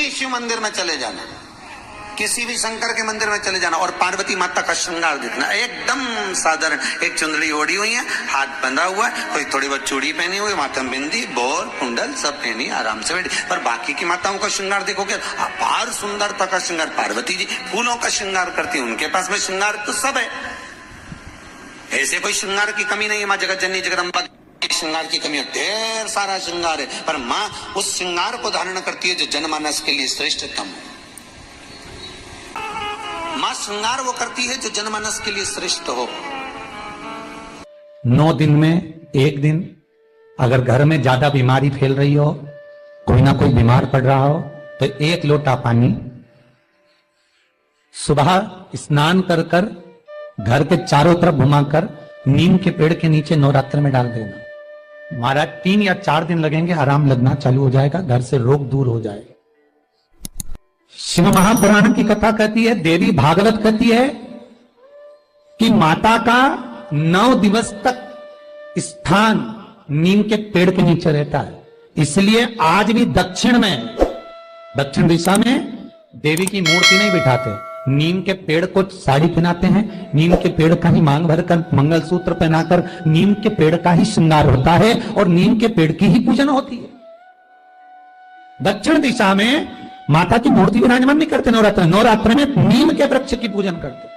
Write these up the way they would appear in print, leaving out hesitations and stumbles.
भी शिव मंदिर में चले जाना, किसी भी शंकर के मंदिर में चले जाना और पार्वती माता का श्रृंगार देखना एकदम साधारण, एक चुंदड़ी ओढ़ी हुई है, हाथ बंधा हुआ है, कोई थोड़ी बहुत चूड़ी पहनी हुई, माथा में बिंदी, बोर कुंडल सब पहनी, आराम से बैठी। पर बाकी की माताओं का श्रृंगार देखोगे, अपार सुंदरता का श्रृंगार। पार्वती जी फूलों का श्रृंगार करती है, उनके पास में श्रृंगार तो सब है, ऐसे कोई श्रृंगार की कमी नहीं है। माँ जगत जननी जगदम्बा श्रृंगार की कमी है, ढेर सारा श्रृंगार है, पर माँ उस श्रृंगार को धारण करती है जो जनमानस के लिए श्रेष्ठतम। माँ श्रृंगार वो करती है जो जनमानस के लिए श्रेष्ठ हो। 9 दिन में एक दिन अगर घर में ज्यादा बीमारी फैल रही हो, कोई ना कोई बीमार पड़ रहा हो, तो 1 लोटा पानी सुबह स्नान कर कर घर के चारों तरफ घुमाकर नीम के पेड़ के नीचे नवरात्र में डाल देना। महाराज 3 या 4 दिन लगेंगे, आराम लगना चालू हो जाएगा, घर से रोग दूर हो जाएगा। शिव महापुराण की कथा कहती है, देवी भागवत कहती है कि माता का 9 दिवस तक स्थान नीम के पेड़ के नीचे रहता है। इसलिए आज भी दक्षिण दिशा में देवी की मूर्ति नहीं बिठाते, नीम के पेड़ को साड़ी पहनाते हैं, नीम के पेड़ का ही मांग भरकर मंगलसूत्र पहनाकर नीम के पेड़ का ही श्रृंगार होता है और नीम के पेड़ की ही पूजन होती है। दक्षिण दिशा में माता की मूर्ति विराजमान नहीं करते नवरात्र में नीम के वृक्ष की पूजन करते,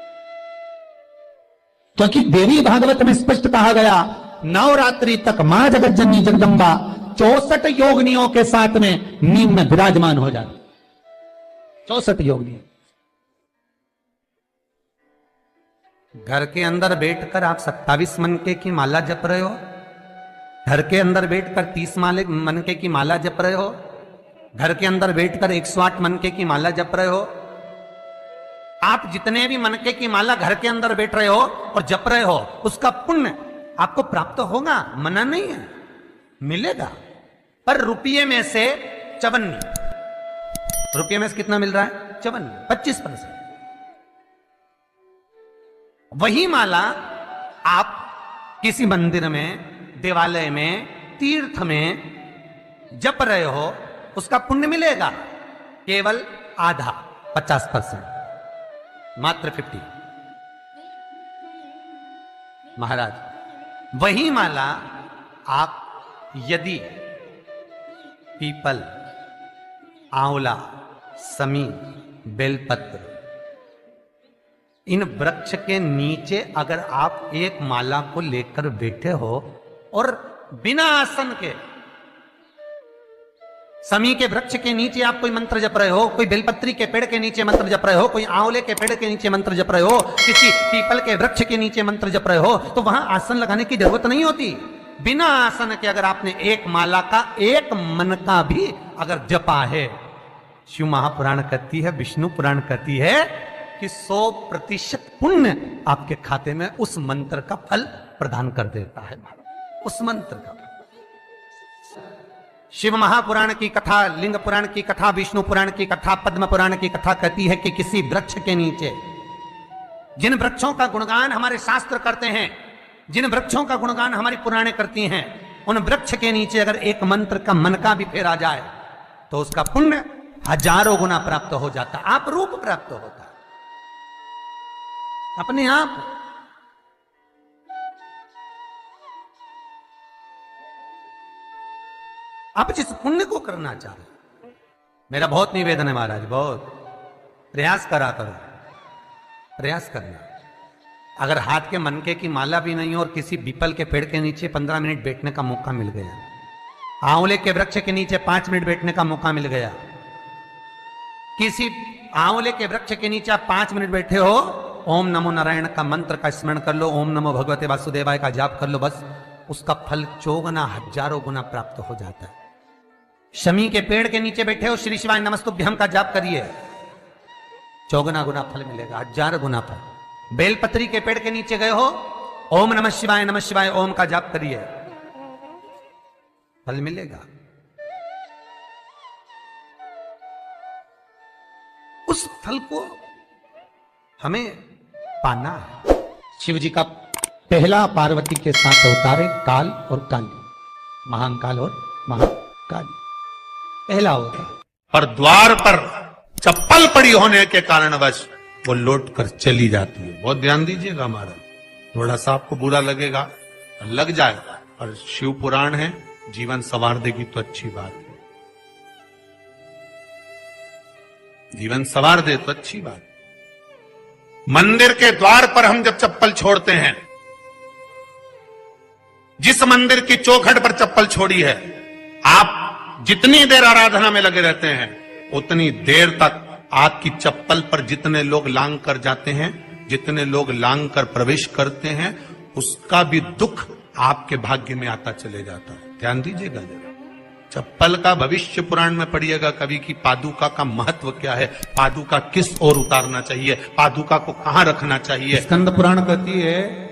क्योंकि देवी भागवत में स्पष्ट कहा गया, नवरात्रि तक मां जगत जननी जगदम्बा 64 योगिनियों के साथ में नीम में विराजमान हो जाती। 64 योगिनी। घर के अंदर बैठकर आप 27 मनके की माला जप रहे हो, घर के अंदर बैठकर 30 मनके की माला जप रहे हो, घर के अंदर बैठकर 108 मनके की माला जप रहे हो। आप जितने भी मनके की माला घर के अंदर बैठ रहे हो और जप रहे हो, उसका पुण्य आपको प्राप्त होगा, मना नहीं है, मिलेगा। पर रुपये में से 54, रुपये में से कितना मिल रहा है? 54, 25%। वही माला आप किसी मंदिर में, देवालय में, तीर्थ में जप रहे हो, उसका पुण्य मिलेगा केवल आधा, 50%, मात्र 50। महाराज वही माला आप यदि पीपल, आंवला, समी, बेलपत्र, इन वृक्ष के नीचे अगर आप एक माला को लेकर बैठे हो और बिना आसन के समी के वृक्ष के नीचे आप कोई मंत्र जप रहे हो, कोई बेलपत्री के पेड़ के नीचे मंत्र जप रहे हो, कोई आंवले के पेड़ के नीचे मंत्र जप रहे हो, किसी पीपल के वृक्ष के नीचे मंत्र जप रहे हो, तो वहां आसन लगाने की जरूरत नहीं होती। बिना आसन के अगर आपने एक माला का एक मन का भी अगर जपा है, शिव महापुराण कहती है, विष्णु पुराण कहती है कि 100% पुण्य आपके खाते में उस मंत्र का फल प्रदान कर देता है। उस मंत्र का शिव महापुराण की कथा, लिंग पुराण की कथा, विष्णु पुराण की कथा, पद्म पुराण की कथा कहती है कि किसी वृक्ष के नीचे, जिन वृक्षों का गुणगान हमारे शास्त्र करते हैं, जिन वृक्षों का गुणगान हमारी पुराणे करती हैं, उन वृक्ष के नीचे अगर एक मंत्र का मन का भी फेरा जाए तो उसका पुण्य हजारों गुना प्राप्त हो जाता, आप रूप प्राप्त होता अपने आप। आप जिस पुण्य को करना चाह रहे, मेरा बहुत निवेदन है महाराज, बहुत प्रयास करा करो, प्रयास करना। अगर हाथ के मनके की माला भी नहीं हो और किसी पीपल के पेड़ के नीचे 15 मिनट बैठने का मौका मिल गया, आंवले के वृक्ष के नीचे 5 मिनट बैठने का मौका मिल गया, किसी आंवले के वृक्ष के नीचे आप 5 मिनट बैठे हो, ओम नमो नारायण का मंत्र का स्मरण कर लो, ओम नमो भगवते वासुदेवाय का जाप कर लो, बस उसका फल 4 गुना, हजारों गुना प्राप्त हो जाता है। शमी के पेड़ के नीचे बैठे हो, श्री शिवाय नमस्तुभ्यम का जाप करिए, 4 गुना फल मिलेगा, 1000 गुना फल। बेलपत्री के पेड़ के नीचे गए हो, ओम नमः शिवाय ओम का जाप करिए, फल मिलेगा। उस फल को हमें पाना है। शिव जी का पहला पार्वती के साथ अवतार है काल और काली, महाकाल और महाकाली, पहला होता है। पर द्वार पर चप्पल पड़ी होने के कारणवश वो लौट कर चली जाती है। बहुत ध्यान दीजिएगा महाराज, थोड़ा सा आपको बुरा लगेगा, लग जाएगा, और शिव पुराण है, जीवन संवार देगी तो अच्छी बात है, जीवन संवार दे तो अच्छी बात। मंदिर के द्वार पर हम जब चप्पल छोड़ते हैं, जिस मंदिर की चौखट पर चप्पल छोड़ी है, आप जितनी देर आराधना में लगे रहते हैं उतनी देर तक आपकी चप्पल पर जितने लोग लांग कर जाते हैं, जितने लोग लांग कर प्रवेश करते हैं, उसका भी दुख आपके भाग्य में आता चले जाता है। ध्यान दीजिएगा जरा, चप्पल का भविष्य पुराण में पढ़िएगा कभी कि पादुका का महत्व क्या है, पादुका किस ओर उतारना चाहिए, पादुका को कहां रखना चाहिए। स्कंद पुराण कहती है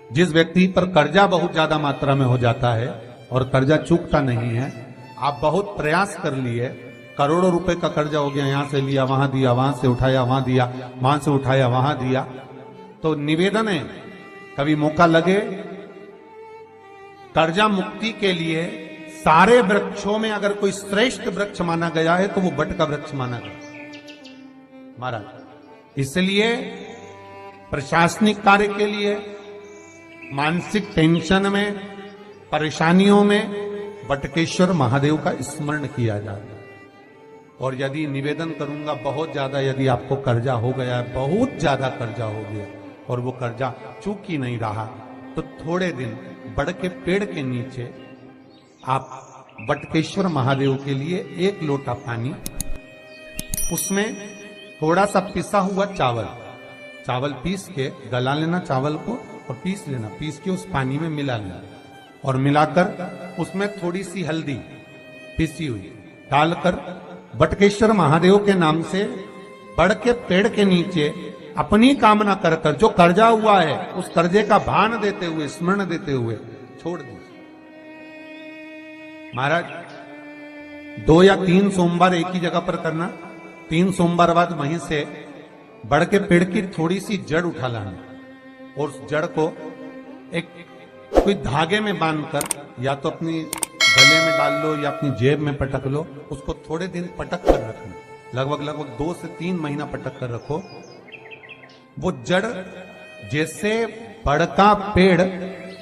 जिस व्यक्ति पर कर्जा बहुत ज्यादा मात्रा में हो जाता है और कर्जा चूकता नहीं है, आप बहुत प्रयास कर लिए, करोड़ों रुपए का कर्जा हो गया, यहां से लिया वहां दिया, वहां से उठाया वहां दिया, वहां से उठाया वहां दिया, तो निवेदन है कभी मौका लगे कर्जा मुक्ति के लिए सारे वृक्षों में अगर कोई श्रेष्ठ वृक्ष माना गया है तो वो बट का वृक्ष माना गया महाराज। इसलिए प्रशासनिक कार्य के लिए, मानसिक टेंशन में, परेशानियों में बटकेश्वर महादेव का स्मरण किया जाता है। और यदि निवेदन करूंगा बहुत ज्यादा, यदि आपको कर्जा हो गया है, बहुत ज्यादा कर्जा हो गया और वो कर्जा चूक ही नहीं रहा, तो थोड़े दिन बड़ के पेड़ के नीचे आप बटकेश्वर महादेव के लिए 1 लोटा पानी, उसमें थोड़ा सा पिसा हुआ चावल पीस के गला लेना चावल को और पीस लेना, पीस के उस पानी में मिला लेना और मिलाकर उसमें थोड़ी सी हल्दी पिसी हुई डालकर बटकेश्वर महादेव के नाम से बड़ के पेड़ के नीचे अपनी कामना कर कर जो कर्जा हुआ है उस कर्जे का भान देते हुए, स्मरण देते हुए छोड़ दीजिए महाराज। 2 या 3 सोमवार एक ही जगह पर करना, 3 सोमवार बाद वहीं से बड़ के पेड़ की थोड़ी सी जड़ उठा लाना और उस जड़ को एक कोई धागे में बांधकर या तो अपनी गले में डाल लो या अपनी जेब में पटक लो, उसको थोड़े दिन पटक कर रखना, लगभग 2 से 3 महीना पटक कर रखो। वो जड़ जैसे बड़ का पेड़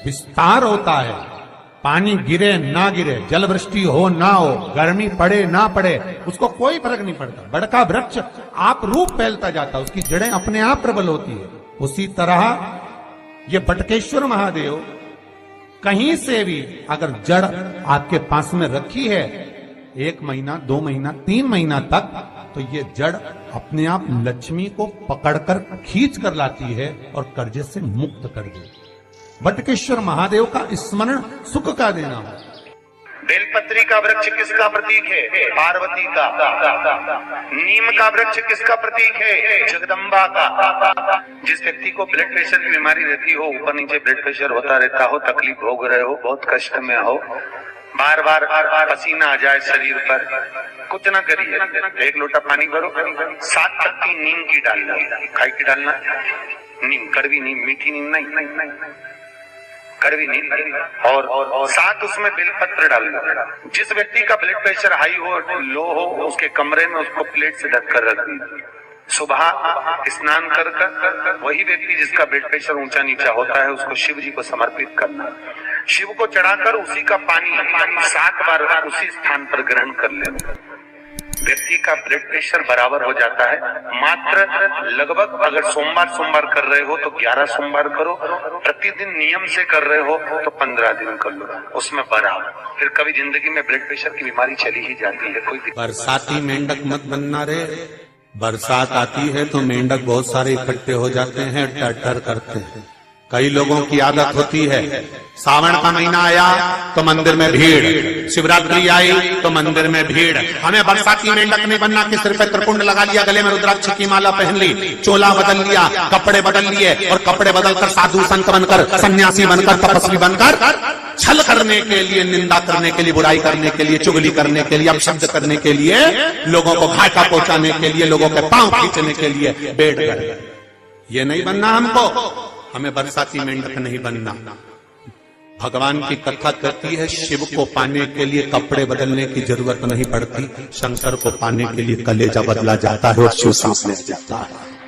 विस्तार होता है, पानी गिरे ना गिरे, जल वृष्टि हो ना हो, गर्मी पड़े ना पड़े, उसको कोई फर्क नहीं पड़ता, बड़ का वृक्ष आप रूप फैलता जाता, उसकी जड़ें अपने आप प्रबल होती है। उसी तरह ये बटकेश्वर महादेव कहीं से भी अगर जड़ आपके पास में रखी है 1 महीना, 2 महीना, 3 महीना तक, तो ये जड़ अपने आप लक्ष्मी को पकड़कर खींच कर लाती है और कर्जे से मुक्त कर देती है। बटकेश्वर महादेव का स्मरण सुख का देना हो। बेलपत्री का वृक्ष किसका प्रतीक है? पार्वती का। नीम का वृक्ष किसका प्रतीक है? जगदम्बा का। जिस व्यक्ति को ब्लड प्रेशर की बीमारी रहती हो, ऊपर नीचे ब्लड प्रेशर होता रहता हो, तकलीफ भोग रहे हो, बहुत कष्ट में हो, बार बार पसीना आ जाए शरीर पर, कुछ ना करिए, 1 लोटा पानी भरो, 7 पत्ती नीम की डालना, खाई की डालना, नीम, कड़वी नीम, मीठी नीम नहीं, कड़वी नीम, और साथ उसमें बेलपत्र डालना। जिस व्यक्ति का ब्लड प्रेशर हाई हो, लो हो, उसके कमरे में उसको प्लेट से ढक कर रख दीजिए। सुबह स्नान कर वही व्यक्ति जिसका ब्लड प्रेशर ऊंचा नीचा होता है उसको शिव जी को समर्पित करना, शिव को चढ़ाकर उसी का पानी 7 बार उसी स्थान पर ग्रहण कर लेना। व्यक्ति का ब्लड प्रेशर बराबर हो जाता है। मात्र लगभग अगर सोमवार कर रहे हो तो 11 सोमवार करो, प्रतिदिन नियम से कर रहे हो तो 15 दिन कर लो, उसमें बराबर। फिर कभी जिंदगी में ब्लड प्रेशर की बीमारी चली ही जाती है। कोई बरसाती मेंढक मत बनना रे, बरसात आती है तो मेंढक बहुत सारे इकट्ठे हो जाते हैं, टर करते हैं। कई लोगों की आदत होती है, सावन का महीना आया तो मंदिर में भीड़, शिवरात्रि आई तो मंदिर में भीड़। हमें बरसाती मेंढक नहीं बनना कि सिर पे त्रिपुंड लगा लिया, गले में रुद्राक्ष की माला पहन ली, चोला बदल लिया, कपड़े बदल लिए और कपड़े बदलकर साधु संत बनकर, सन्यासी बनकर, तपस्वी बनकर छल करने के लिए, निंदा करने के लिए, बुराई करने के लिए, चुगली करने के लिए, अपशब्द करने के लिए, लोगों को घाटा पहुंचाने के लिए, लोगों के पांव खींचने के लिए बैठ गए। ये नहीं बनना हमको, हमें बरसाती मेंढक नहीं बनना। भगवान की कथा कहती है शिव को पाने के लिए कपड़े बदलने की जरूरत नहीं पड़ती, शंकर को पाने के लिए कलेजा बदला जाता है और शिव सांस लिया जाता है।